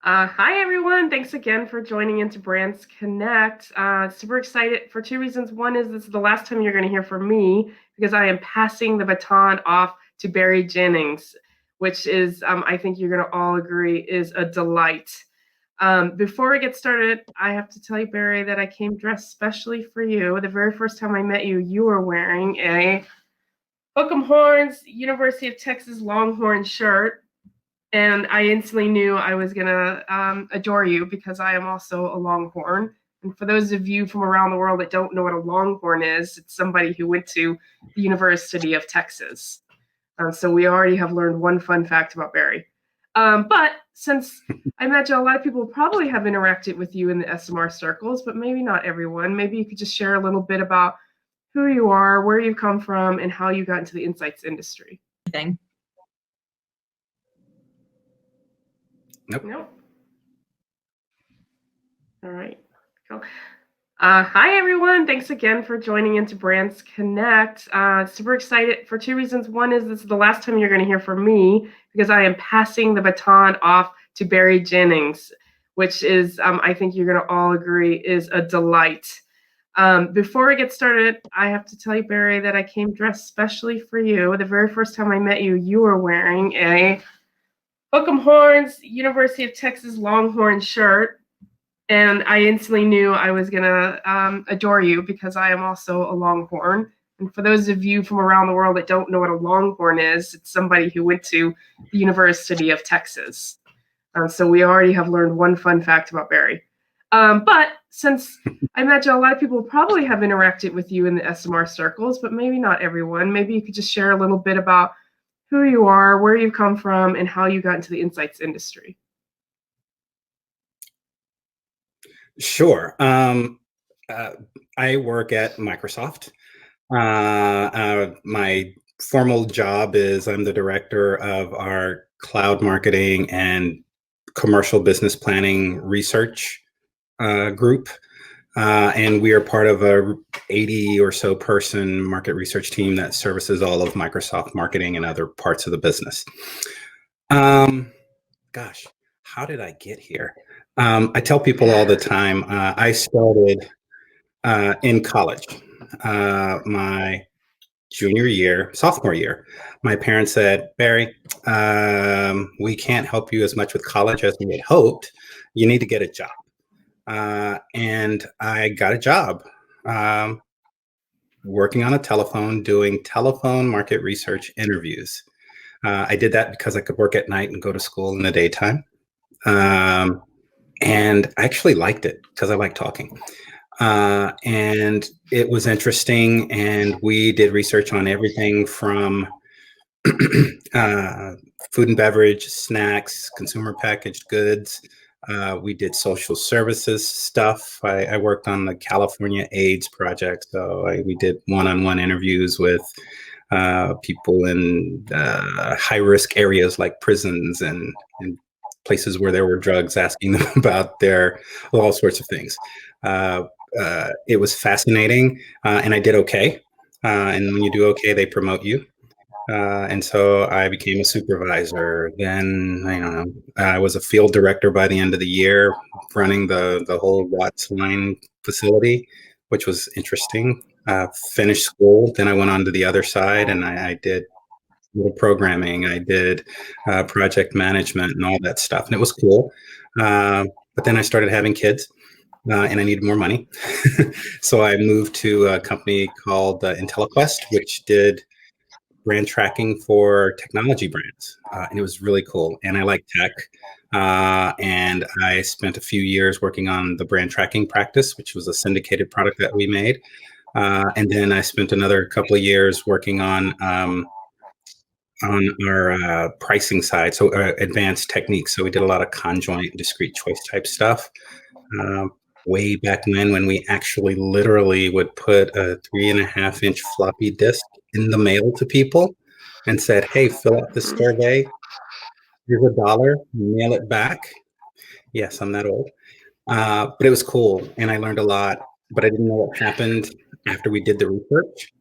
Hi, everyone. Thanks again for joining into Brands Connect. Super excited for two reasons. One is this is the last time you're going to hear from me because I am passing the baton off to Barry Jennings, which is, I think you're going to all agree, is a delight. Before we get started, I have to tell you, Barry, that I came dressed specially for you. The very first time I met you, you were wearing a Hook'em Horns University of Texas Longhorn shirt. And I instantly knew I was gonna adore you because I am also a Longhorn. And for those of you from around the world that don't know what a Longhorn is, it's somebody who went to the University of Texas. So we already have learned one fun fact about Barry. But since I imagine a lot of people probably have interacted with you in the SMR circles, but maybe not everyone, maybe you could just share a little bit about who you are, where you've come from, and how you got into the insights industry. Nope. All right. Cool. Hi, everyone. Thanks again for joining into Brands Connect. Super excited for two reasons. One is this is the last time you're going to hear from me because I am passing the baton off to Barry Jennings, which is, I think you're going to all agree, is a delight. Before we get started, I have to tell you, Barry, that I came dressed specially for you. The very first time I met you, you were wearing a Hook'em Horns University of Texas Longhorn shirt. And I instantly knew I was gonna adore you because I am also a Longhorn. And for those of you from around the world that don't know what a Longhorn is, it's somebody who went to the University of Texas. So we already have learned one fun fact about Barry. But since I imagine a lot of people probably have interacted with you in the SMR circles, but maybe not everyone, maybe you could just share a little bit about who you are, where you've come from, and how you got into the insights industry. Sure. I work at Microsoft. My formal job is I'm the director of our cloud marketing and commercial business planning research group. And we are part of a 80 or so person market research team that services all of Microsoft marketing and other parts of the business. Gosh, how did I get here? I tell people all the time, I started in college. My sophomore year, my parents said, Barry, we can't help you as much with college as we had hoped. You need to get a job. And I got a job working on a telephone, doing telephone market research interviews. I did that because I could work at night and go to school in the daytime. And I actually liked it because I like talking. And it was interesting. And we did research on everything from food and beverage, snacks, consumer packaged goods. We did social services stuff. I worked on the California AIDS project. So we did one-on-one interviews with people in high-risk areas like prisons and places where there were drugs, asking them about all sorts of things. It was fascinating, and I did okay. And when you do okay, they promote you. And so I became a supervisor. Then, I don't know, I was a field director by the end of the year, running the whole Watts line facility, which was interesting. Finished school, then I went on to the other side, and I did little programming. I did project management and all that stuff, and it was cool. But then I started having kids, and I needed more money. So I moved to a company called IntelliQuest, which did brand tracking for technology brands. And it was really cool. And I like tech. And I spent a few years working on the brand tracking practice, which was a syndicated product that we made. And then I spent another couple of years working on our pricing side, so advanced techniques. So we did a lot of conjoint, discrete choice type stuff. Way back when we actually literally would put a 3.5-inch floppy disk in the mail to people and said, hey, fill out this survey. Here's $1, mail it back. Yes, I'm that old. But it was cool, and I learned a lot, but I didn't know what happened after we did the research.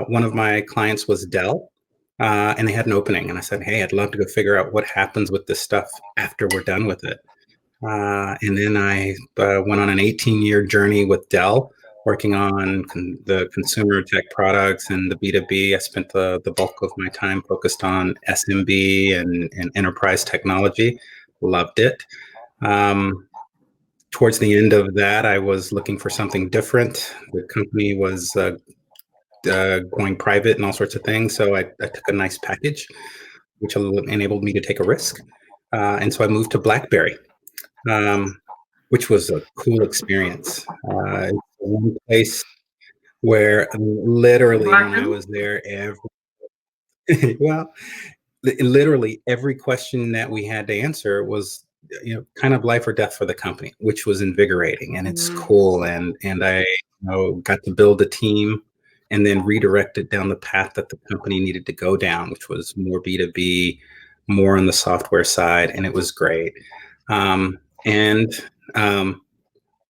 One of my clients was Dell. and they had an opening. And I said, hey, I'd love to go figure out what happens with this stuff after we're done with it. And then I went on an 18-year journey with Dell, working on the consumer tech products and the B2B. I spent the bulk of my time focused on SMB and enterprise technology. Loved it. Towards the end of that, I was looking for something different. The company was going private and all sorts of things. So I took a nice package, which enabled me to take a risk. And so I moved to BlackBerry, which was a cool experience. It's one place where literally when I Blackman? was there, well, literally every question that we had to answer was, kind of life or death for the company, which was invigorating, and it's Mhm. cool. And I got to build a team and then redirect it down the path that the company needed to go down, which was more B2B, more on the software side, and it was great. And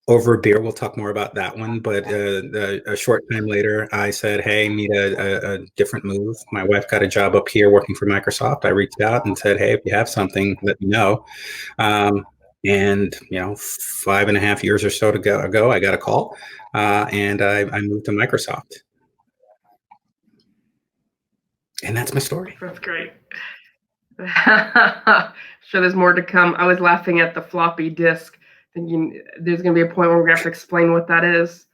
over a beer, we'll talk more about that one. But a short time later, I said, hey, need a different move. My wife got a job up here working for Microsoft. I reached out and said, hey, if you have something, let me know. And 5.5 years or so ago, I got a call, and I moved to Microsoft. And that's my story. That's great. Sure, there's more to come. I was laughing at the floppy disk, thinking there's going to be a point where we're going to have to explain what that is.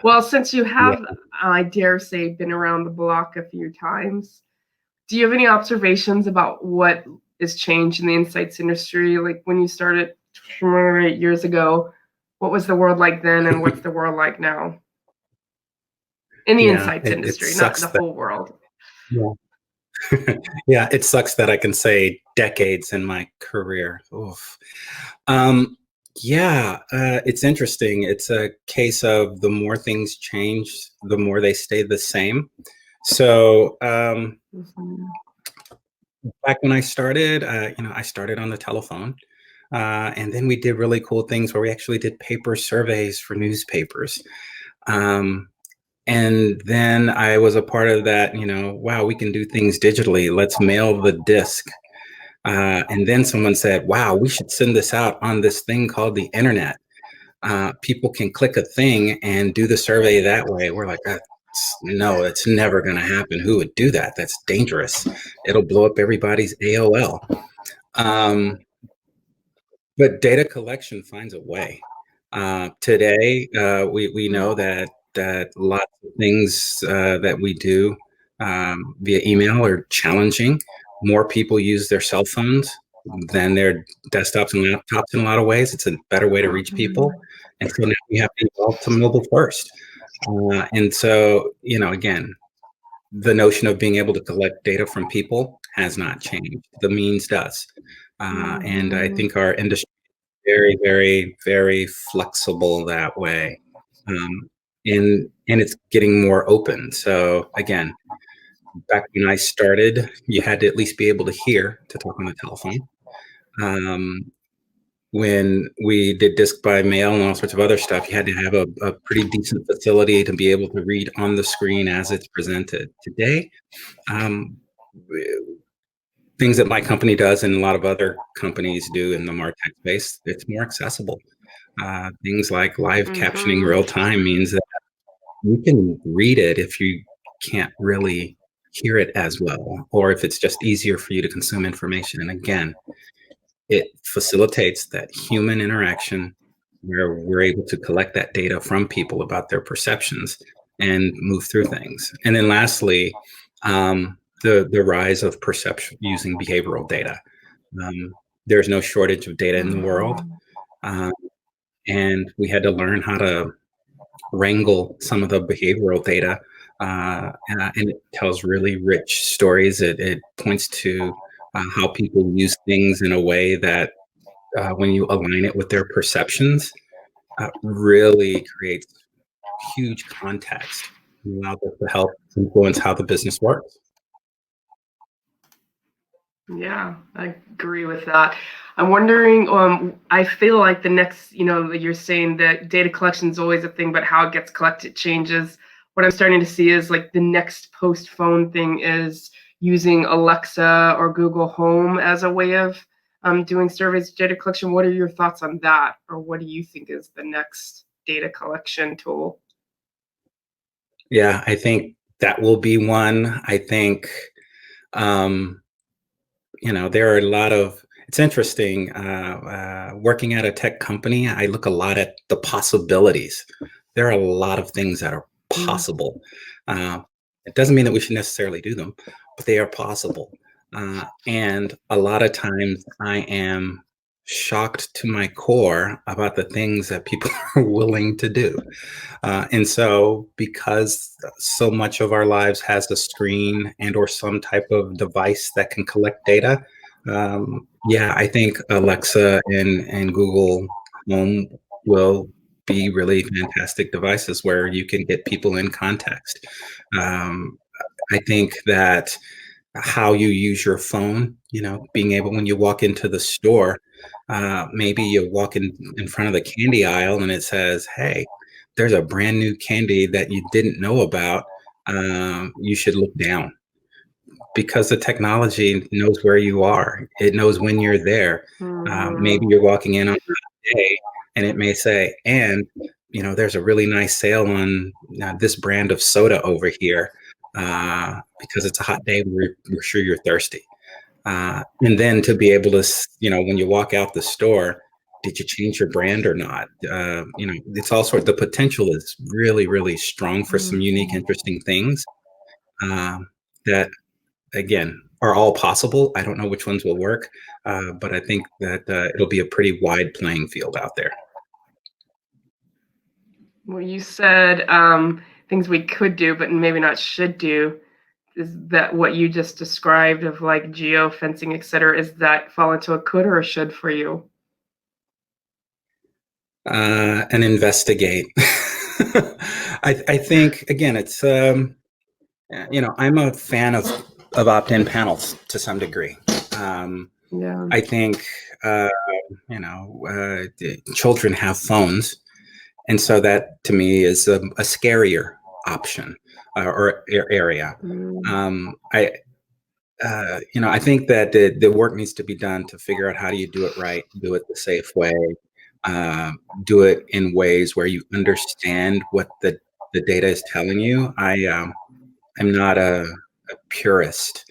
Well, since you Yeah. have, I dare say, been around the block a few times, do you have any observations about what has changed in the insights industry? Like when you started 8 years ago, what was the world like then, and what's the world like now in the Yeah, insights it industry, not sucks the that. whole world? Yeah. Yeah, it sucks that I can say decades in my career. Oof. Um, yeah, it's interesting. It's a case of the more things change, the more they stay the same. So Mhm. back when I started, I started on the telephone. And then we did really cool things where we actually did paper surveys for newspapers. Um, and then I was a part of that, wow, we can do things digitally. Let's mail the disc. And then someone said, wow, we should send this out on this thing called the internet. People can click a thing and do the survey that way. We're like, no, it's never going to happen. Who would do that? That's dangerous. It'll blow up everybody's AOL. But data collection finds a way. Today, we know that lots of things that we do via email are challenging. More people use their cell phones than their desktops and laptops in a lot of ways. It's a better way to reach people. And so now we have to evolve to mobile first. And so, again, the notion of being able to collect data from people has not changed. The means does. And I think our industry is very, very, very flexible that way. Um, and it's getting more open. So again, back when I started, you had to at least be able to hear to talk on the telephone. Um, when we did disc by mail and all sorts of other stuff, you had to have a pretty decent facility to be able to read on the screen as it's presented. Today, um, things that my company does and a lot of other companies do in the MarTech space, it's more accessible. Things like live captioning Mm-hmm. real time means that you can read it if you can't really hear it as well, or if it's just easier for you to consume information. And again, it facilitates that human interaction where we're able to collect that data from people about their perceptions and move through things. And then lastly, the rise of perception using behavioral data. There's no shortage of data in the world. Mm-hmm. Um, and we had to learn how to wrangle some of the behavioral data. And it tells really rich stories. It points to how people use things in a way that when you align it with their perceptions, really creates huge context and allows us to help influence how the business works. Yeah, I agree with that. I'm wondering, I feel like the next, you're saying that data collection is always a thing, but how it gets collected changes. what I'm starting to see is like the next post phone thing is using Alexa or Google Home as a way of doing surveys, data collection. What are your thoughts on that? Or what do you think is the next data collection tool? Yeah, I think that will be one. I think, um, there are a lot of, it's interesting, working at a tech company, I look a lot at the possibilities. There are a lot of things that are Mm. possible. Uh, it doesn't mean that we should necessarily do them, but they are possible. And a lot of times I am shocked to my core about the things that people are willing to do. And so because so much of our lives has a screen and or some type of device that can collect data, yeah, I think Alexa and Google Home will be really fantastic devices where you can get people in context. Um, I think that how you use your phone, being able, when you walk into the store, maybe you walk in front of the candy aisle and it says, hey, there's a brand new candy that you didn't know about. You should look down, because the technology knows where you are. It knows when you're there. Maybe Mhm. you're walking in on a day and it may say, and there's a really nice sale on this brand of soda over here, because it's a hot day. We're sure you're thirsty. And then to be able to, when you walk out the store, did you change your brand or not? It's all sort. The potential is really, really strong for some unique, Mhm. interesting things, that again are all possible. I don't know which ones will work, but I think that it'll be a pretty wide playing field out there. Well, you said things we could do, but maybe not should do. Is that what you just described of like geo fencing, et cetera? Is that fall into a could or a should for you? And investigate. I think again, it's I'm a fan of opt-in panels to some degree. Yeah. I think children have phones, and so that to me is a scarier option, or area. Mm. I think that the work needs to be done to figure out how do you do it right, do it the safe way, uh, do it in ways where you understand what the data is telling you. I'm not a purist.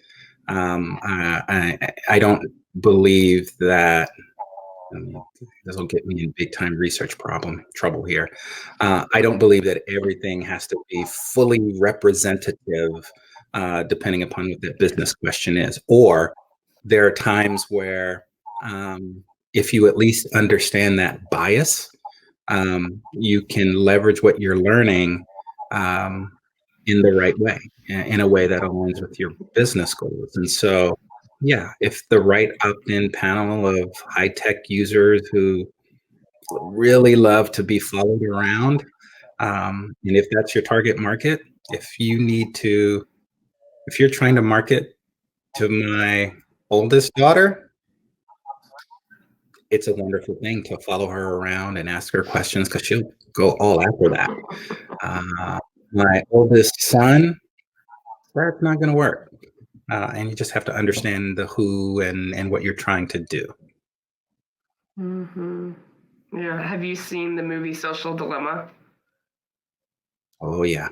I don't believe that. I mean, this will get me in big time research trouble here. I don't believe that everything has to be fully representative, depending upon what the business question is. Or there are times where, if you at least understand that bias, you can leverage what you're learning, um, in the right way, in a way that aligns with your business goals. And so, yeah, if the right opt-in panel of high-tech users who really love to be followed around, and if that's your target market, if you're trying to market to my oldest daughter, it's a wonderful thing to follow her around and ask her questions because she'll go all after that. My oldest son, that's not going to work. And you just have to understand the who and what you're trying to do. Hmm. Yeah. Have you seen the movie Social Dilemma? Oh yeah.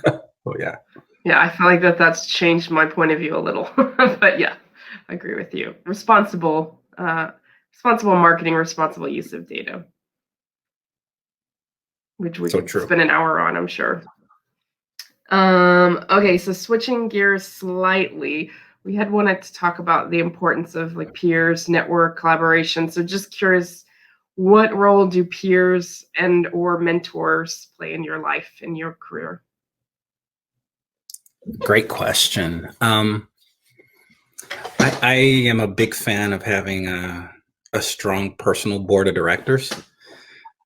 Oh yeah. Yeah, I feel like that's changed my point of view a little. But yeah, I agree with you. Responsible marketing, responsible use of data, which we So could true. spend an hour on, I'm sure. Okay, so switching gears slightly, we had wanted to talk about the importance of like peers, network, collaboration. So just curious, what role do peers and or mentors play in your life, in your career? Great question. I am a big fan of having a strong personal board of directors.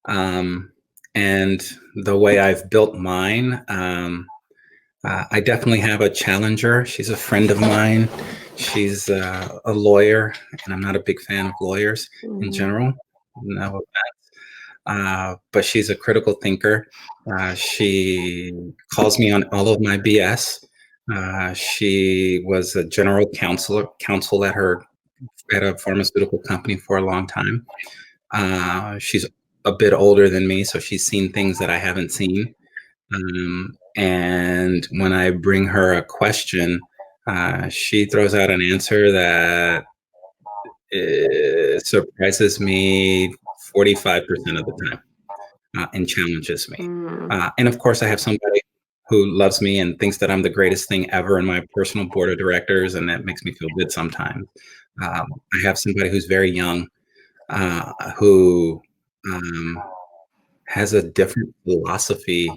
And the way I've built mine, I definitely have a challenger. She's a friend of mine. She's a lawyer, and I'm not a big fan of lawyers in Mm. general. No. but she's a critical thinker. She calls me on all of my BS. She was a general counsel at a pharmaceutical company for a long time. She's a bit older than me, so she's seen things that I haven't seen. And when I bring her a question, she throws out an answer that surprises me 45% of the time, and challenges me. And of course, I have somebody who loves me and thinks that I'm the greatest thing ever in my personal board of directors, and that makes me feel good sometimes. I have somebody who's very young, who has a different philosophy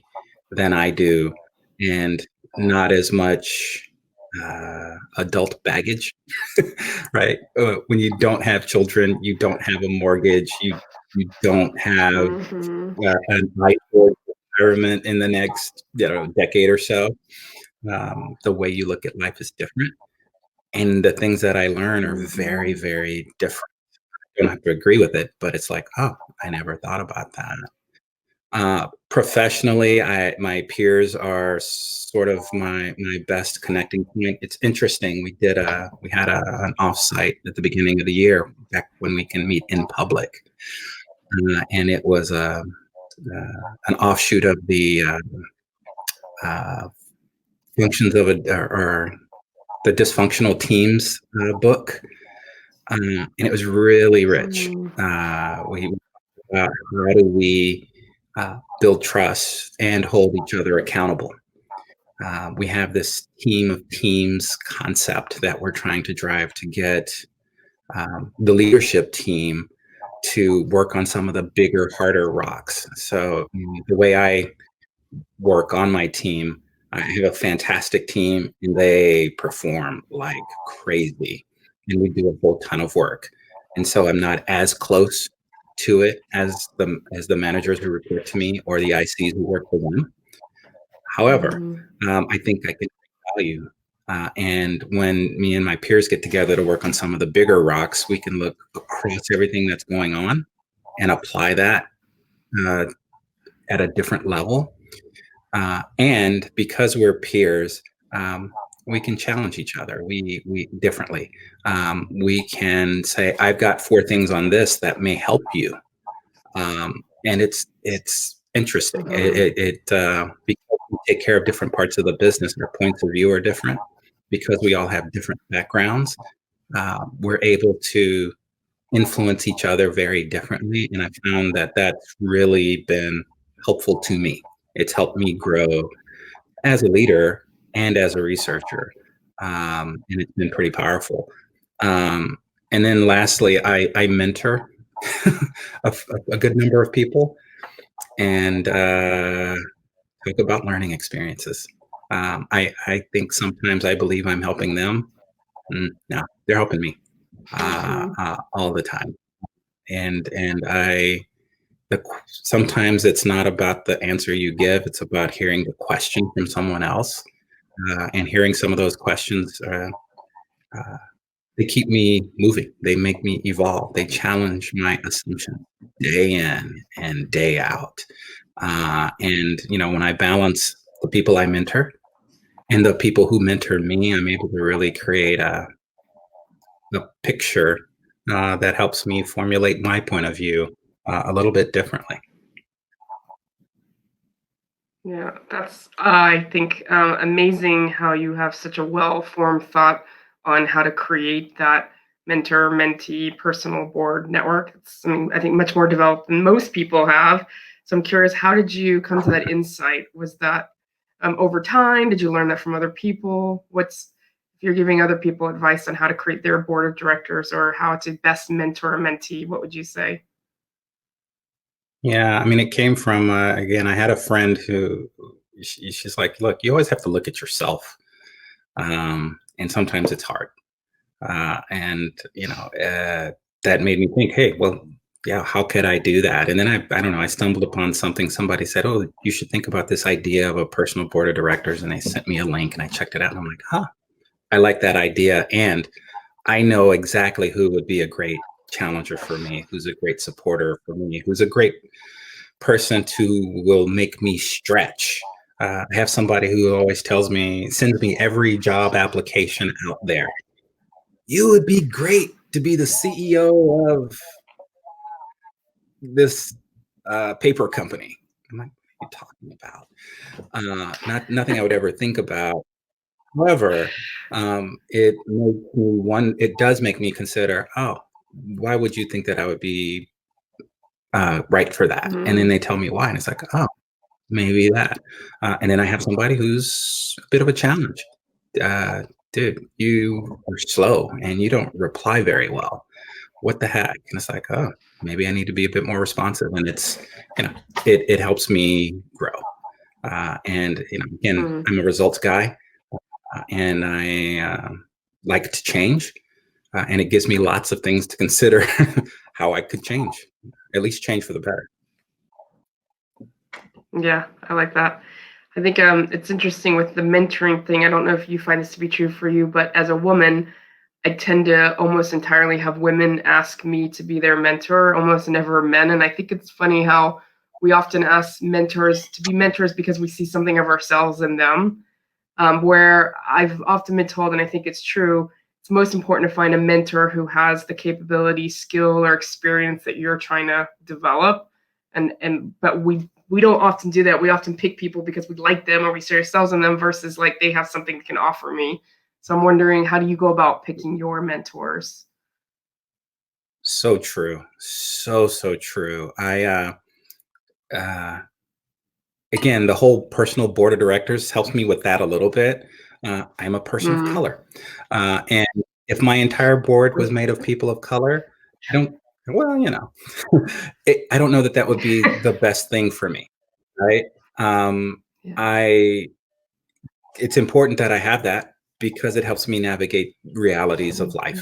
than I do, and not as much adult baggage, right? When you don't have children, you don't have a mortgage, you don't have an ideal environment in the next decade or so. The way you look at life is different, and the things that I learn are very, very different. You don't have to agree with it, but it's like, oh, I never thought about that. Professionally, my peers are sort of my best connecting point. It's interesting. We had an offsite at the beginning of the year, back when we can meet in public, and it was an offshoot of the functions of or the dysfunctional teams book, and it was really rich. How do we build trust and hold each other accountable? We have this team of teams concept that we're trying to drive to get the leadership team to work on some of the bigger, harder rocks. So the way I work on my team, I have a fantastic team, and they perform like crazy, and we do a whole ton of work. And so I'm not as close to it as the managers who report to me or the ICs who work for them. However, I think I can bring value. And when me and my peers get together to work on some of the bigger rocks, we can look across everything that's going on and apply that at a different level. And because we're peers, we can challenge each other. We differently. We can say, "I've got 4 things on this that may help you," and it's interesting. Because we take care of different parts of the business, our points of view are different. Because we all have different backgrounds, we're able to influence each other very differently, and I found that that's really been helpful to me. It's helped me grow as a leader and as a researcher, and it's been pretty powerful. And then lastly, I mentor a good number of people, and talk about learning experiences. I think sometimes I believe I'm helping them. No, they're helping me all the time. And sometimes it's not about the answer you give, it's about hearing the question from someone else, and hearing some of those questions. They keep me moving. They make me evolve. They challenge my assumptions day in and day out. And when I balance the people I mentor and the people who mentor me, I'm able to really create a picture that helps me formulate my point of view a little bit differently. Yeah, that's, I think, amazing how you have such a well-formed thought on how to create that mentor-mentee personal board network. It's, I think, much more developed than most people have. So I'm curious, how did you come to that insight? Was that over time? Did you learn that from other people? If you're giving other people advice on how to create their board of directors or how to best mentor a mentee, what would you say? Yeah, it came from, again, I had a friend who, she's like, look, you always have to look at yourself. And sometimes it's hard. And that made me think, hey, well, yeah, how could I do that? And then I don't know, I stumbled upon something. Somebody said, oh, you should think about this idea of a personal board of directors. And they sent me a link, and I checked it out, and I'm like, I like that idea. And I know exactly who would be a great challenger for me, who's a great supporter for me, who's a great person who will make me stretch. I have somebody who always sends me every job application out there. You would be great to be the CEO of this paper company. I'm like, what are you talking about? Nothing I would ever think about. However, it does make me consider, oh, why would you think that I would be right for that? And then they tell me why, and it's like, oh, maybe that. And then I have somebody who's a bit of a challenge. Dude, you are slow and you don't reply very well. What the heck? And it's like, oh, maybe I need to be a bit more responsive. And it helps me grow. And again, I'm a results guy, and I like to change. And it gives me lots of things to consider how I could change, at least change for the better. Yeah, I like that. I think it's interesting with the mentoring thing. I don't know if you find this to be true for you, but as a woman, I tend to almost entirely have women ask me to be their mentor, almost never men. And I think it's funny how we often ask mentors to be mentors because we see something of ourselves in them. Where I've often been told, and I think it's true, it's most important to find a mentor who has the capability, skill, or experience that you're trying to develop. But we don't often do that. We often pick people because we like them or we see ourselves in them versus like they have something that can offer me. So I'm wondering, how do you go about picking your mentors? So true. So true. Again, the whole personal board of directors helps me with that a little bit. I'm a person of color. And if my entire board was made of people of color, I don't, well, I don't know that would be the best thing for me. Right. It's important that I have that because it helps me navigate realities of life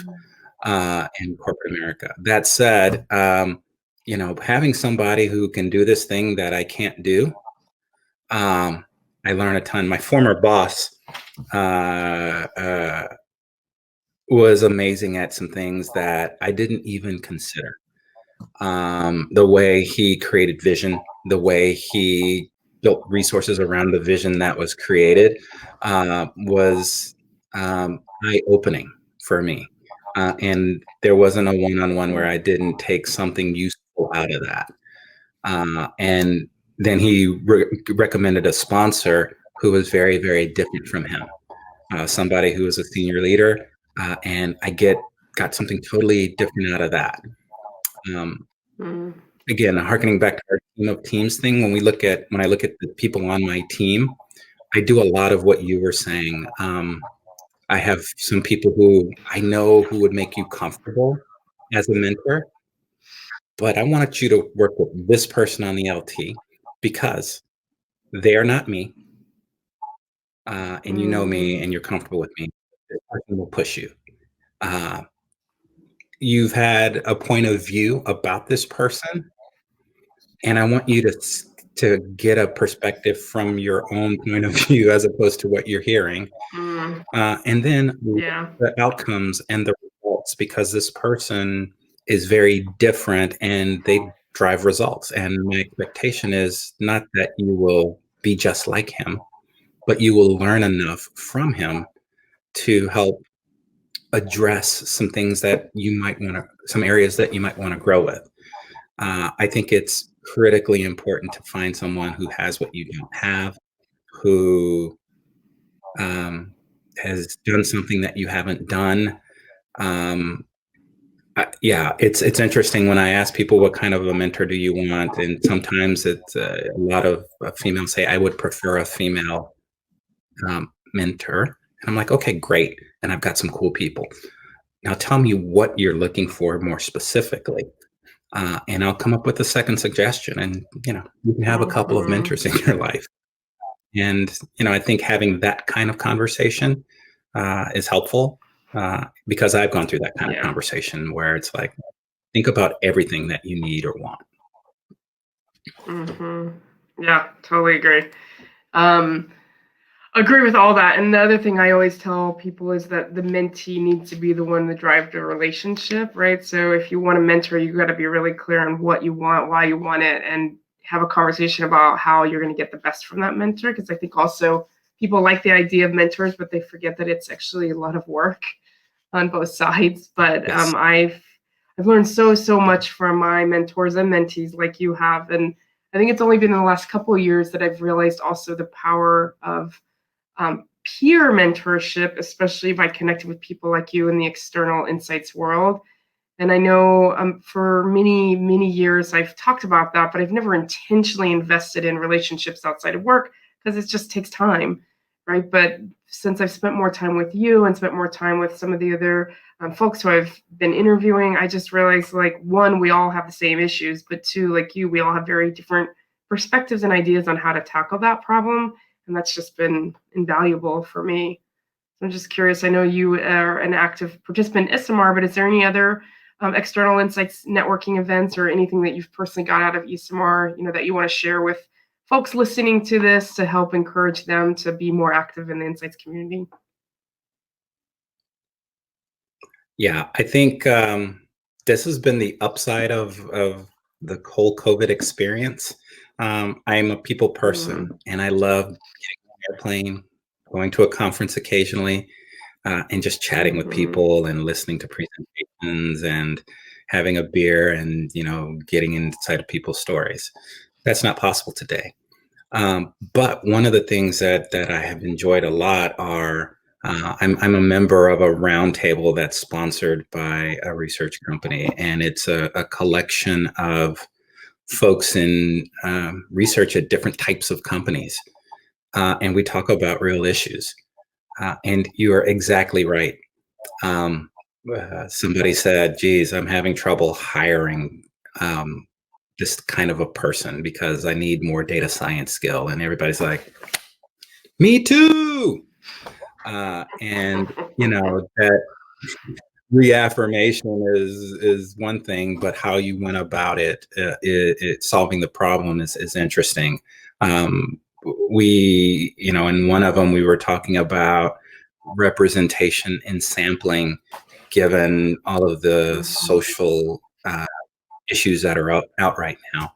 in corporate America. That said, having somebody who can do this thing that I can't do, I learn a ton. My former boss was amazing at some things that I didn't even consider. The way he created vision, the way he built resources around the vision that was created was eye-opening for me. And there wasn't a one-on-one where I didn't take something useful out of that. And then he recommended a sponsor who was very, very different from him, somebody who was a senior leader, and I got something totally different out of that. Again, harkening back to our team of teams thing, when I look at the people on my team, I do a lot of what you were saying. I have some people who I know who would make you comfortable as a mentor, but I want you to work with this person on the LT because they're not me. And you know me and you're comfortable with me. This person will push you. You've had a point of view about this person, and I want you to get a perspective from your own point of view as opposed to what you're hearing. And then the outcomes and the results, because this person is very different and they drive results. And my expectation is not that you will be just like him, but you will learn enough from him to help address some things that some areas that you might want to grow with. I think it's critically important to find someone who has what you don't have, who has done something that you haven't done. It's interesting when I ask people what kind of a mentor do you want, and sometimes it's a lot of females say I would prefer a female mentor, and I'm like, okay, great, and I've got some cool people. Now tell me what you're looking for more specifically. And I'll come up with a second suggestion, and you can have a couple of mentors in your life. And I think having that kind of conversation is helpful because I've gone through that kind of conversation where it's like, think about everything that you need or want. Yeah, totally agree. Agree with all that. And the other thing I always tell people is that the mentee needs to be the one to drive the relationship, right? So if you want a mentor, you got to be really clear on what you want, why you want it, and have a conversation about how you're going to get the best from that mentor. Because I think also people like the idea of mentors, but they forget that it's actually a lot of work on both sides. But Yes. I've learned so much from my mentors and mentees like you have, and I think it's only been in the last couple of years that I've realized also the power of peer mentorship, especially by connecting with people like you in the external insights world. And I know for many years I've talked about that, but I've never intentionally invested in relationships outside of work because it just takes time, right? But since I've spent more time with you and spent more time with some of the other folks who I've been interviewing, I just realized like one, we all have the same issues, but two, like you, we all have very different perspectives and ideas on how to tackle that problem. And that's just been invaluable for me. I'm just curious. I know you are an active participant in SMR, but is there any other external insights networking events or anything that you've personally got out of ESMR, that you want to share with folks listening to this to help encourage them to be more active in the insights community? Yeah, I think this has been the upside of the whole COVID experience. I'm a people person, Mm, and I love getting on an airplane, going to a conference occasionally, and just chatting with mm-hmm. people and listening to presentations and having a beer and getting inside of people's stories. That's not possible today. But one of the things that I have enjoyed a lot are I'm a member of a roundtable that's sponsored by a research company, and it's a collection of folks in research at different types of companies, and we talk about real issues. And you are exactly right. Um, Somebody said, "Geez, I'm having trouble hiring." This kind of a person because I need more data science skill. And everybody's like, me too. And that reaffirmation is one thing, but how you went about it solving the problem is interesting. We, in one of them, we were talking about representation and sampling, given all of the Mhm. social issues that are out right now.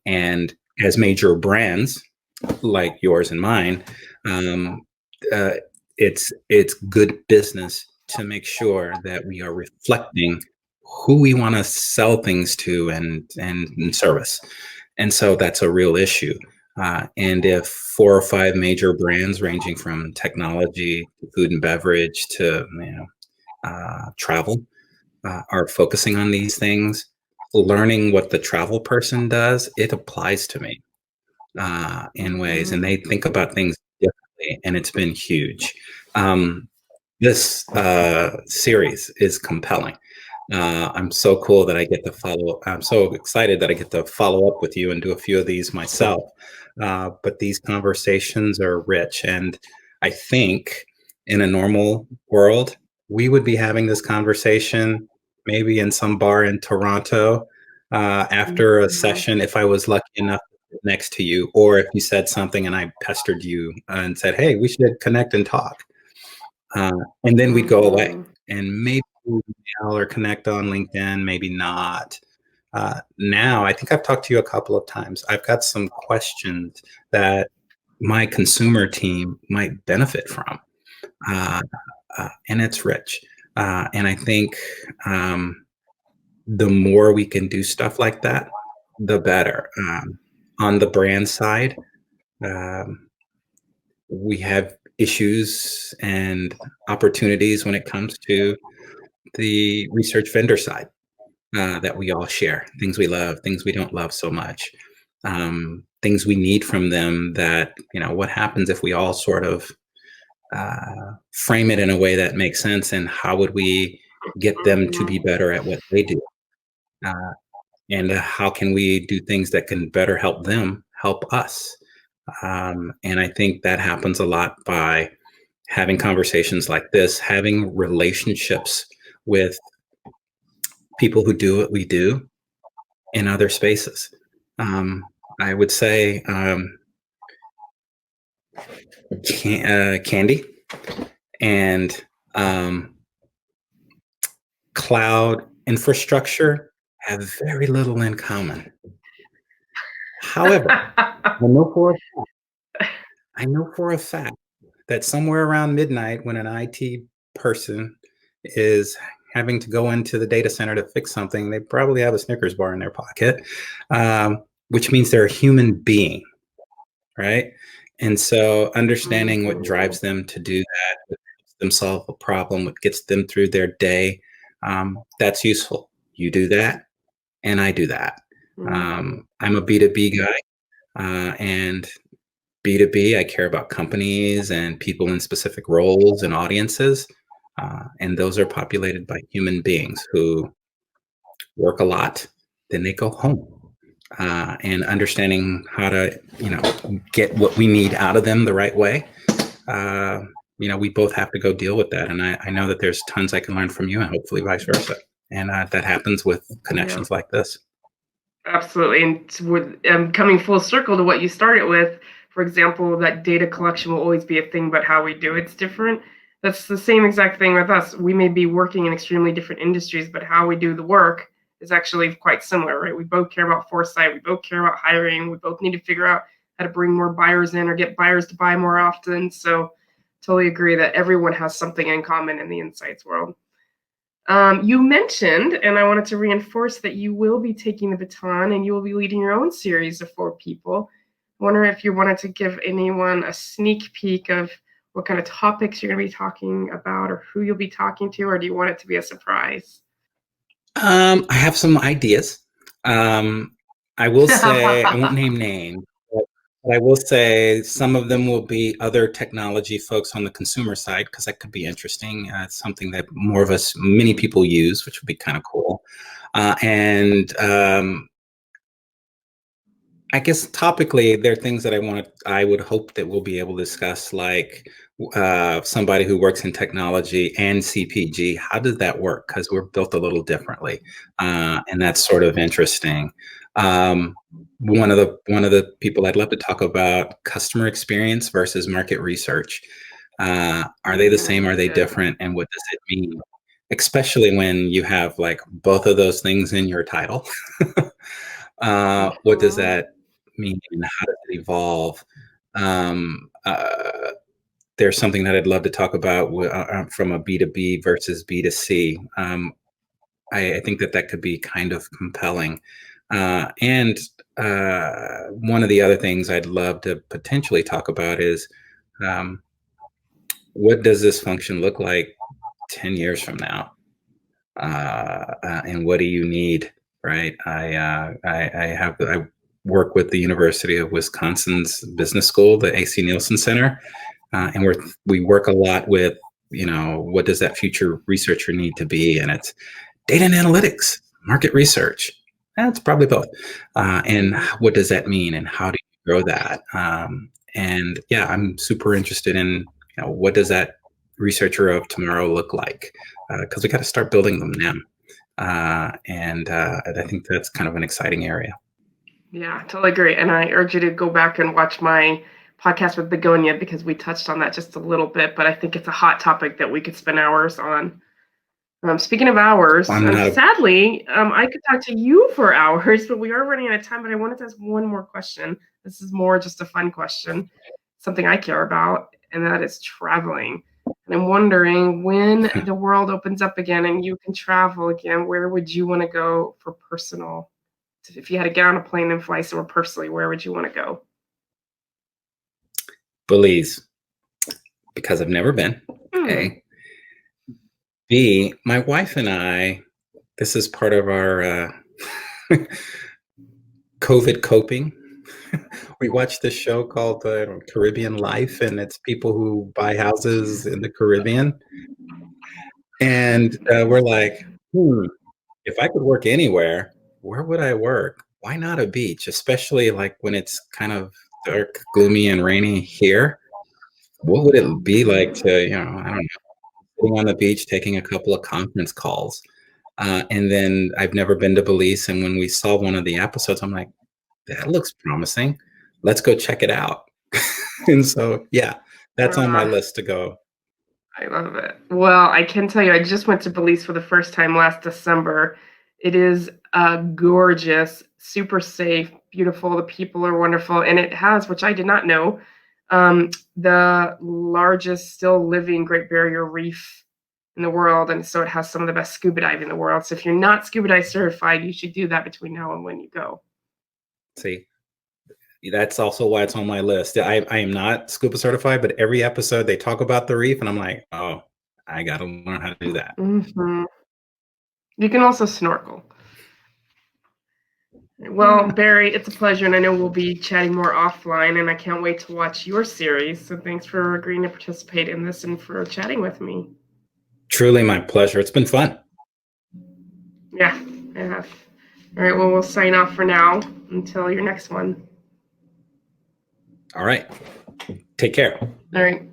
And as major brands like yours and mine, um, uh, it's good business to make sure that we are reflecting who we want to sell things to and service. And so that's a real issue. And if 4 or 5 major brands, ranging from technology, to food and beverage, to travel, are focusing on these things, learning what the travel person does, it applies to me in ways, and Mhm. they think about things differently, and it's been huge. This series is compelling. I'm so cool that I get to follow. I'm so excited that I get to follow up with you and do a few of these myself. But these conversations are rich, and I think in a normal world, we would be having this conversation maybe in some bar in Toronto after a Mhm. session, if I was lucky enough to sit next to you, or if you said something and I pestered you and said, "Hey, we should connect and talk." Uh, and then we'd go away, Mhm. and maybe we'd email or connect on LinkedIn, maybe not. Now, I think I've talked to you a couple of times. I've got some questions that my consumer team might benefit from, uh, and it's rich. And I think the more we can do stuff like that, the better. On the brand side, um, we have issues and opportunities when it comes to the research vendor side that we all share, things we love, things we don't love so much, things we need from them that, what happens if we all sort of frame it in a way that makes sense, and how would we get them to be Mhm. better at what they do? Uh, and how can we do things that can better help them help us? And I think that happens a lot by having conversations like this, having relationships with people who do what we do in other spaces. Um, I would say candy and cloud infrastructure have very little in common. However, I know for a fact that somewhere around midnight, when an IT person is having to go into the data center to fix something, they probably have a Snickers bar in their pocket, which means they're a human being, right? And so understanding what drives them to do that, what helps them solve a problem, what gets them through their day, that's useful. You do that, and I do that. I'm a B2B guy, and B2B, I care about companies and people in specific roles and audiences. And those are populated by human beings who work a lot, then they go home. And understanding how to, get what we need out of them the right way. We both have to go deal with that. And I know that there's tons I can learn from you and hopefully vice versa. And that happens with connections like this. Absolutely. And coming full circle to what you started with, for example, that data collection will always be a thing, but how we do it's different. That's the same exact thing with us. We may be working in extremely different industries, but how we do the work is actually quite similar, right? We both care about foresight. We both care about hiring. We both need to figure out how to bring more buyers in or get buyers to buy more often. So totally agree that everyone has something in common in the insights world. You mentioned, and I wanted to reinforce that you will be taking the baton and you will be leading your own series of 4 people. I wonder if you wanted to give anyone a sneak peek of what kind of topics you're going to be talking about or who you'll be talking to, or do you want it to be a surprise? I have some ideas. I will say, I won't name names, but I will say some of them will be other technology folks on the consumer side, because that could be interesting. It's something that many people use, which would be kind of cool. And I guess topically, there are things that I would hope that we'll be able to discuss, like somebody who works in technology and CPG. How does that work? Because we're built a little differently, and that's sort of interesting. One of the people I'd love to talk about customer experience versus market research. Are they the same? Are they different? And what does it mean? Especially when you have like both of those things in your title. What does that mean and how does it evolve? There's something that I'd love to talk about from a B2B versus B2C. I think that could be kind of compelling. And one of the other things I'd love to potentially talk about is what does this function look like 10 years from now? And what do you need? Right. I work with the University of Wisconsin's Business School, the AC Nielsen Center, and we work a lot with, what does that future researcher need to be? And it's data and analytics, market research. That's probably both. And what does that mean? And how do you grow that? And yeah, I'm super interested in, what does that researcher of tomorrow look like? Because we got to start building them now. And I think that's kind of an exciting area. Yeah, totally agree. And I urge you to go back and watch my podcast with Begonia, because we touched on that just a little bit, but I think it's a hot topic that we could spend hours on. Speaking of hours, sadly, I could talk to you for hours, but we are running out of time. But I wanted to ask one more question. This is more just a fun question, something I care about, and that is traveling. And I'm wondering, when the world opens up again and you can travel again, where would you want to go for personal? If you had to get on a plane and fly somewhere personally, where would you want to go? Belize, because I've never been. A. B, my wife and I, this is part of our COVID coping. We watched this show called Caribbean Life, and it's people who buy houses in the Caribbean. And we're like, if I could work anywhere, where would I work? Why not a beach? Especially like when it's kind of dark, gloomy, and rainy here. What would it be like to, I don't know, sitting on the beach, taking a couple of conference calls? And then I've never been to Belize. And when we saw one of the episodes, I'm like, that looks promising. Let's go check it out. And so, yeah, that's on my Uh, list to go. I love it. Well, I can tell you, I just went to Belize for the first time last December. It is gorgeous, super safe, beautiful. The people are wonderful, and it has, which I did not know, the largest still living Great Barrier Reef in the world, and so it has some of the best scuba diving in the world. So if you're not scuba dive certified, you should do that between now and when you go. See, that's also why it's on my list. I am not scuba certified, but every episode they talk about the reef, and I'm like, oh, I got to learn how to do that. Hmm. You can also snorkel. Well, Yeah. Barry, it's a pleasure, and I know we'll be chatting more offline, and I can't wait to watch your series. So thanks for agreeing to participate in this and for chatting with me. Truly my pleasure. It's been fun. Yeah, I have. All right, well, we'll sign off for now until your next one. All right. Take care. All right.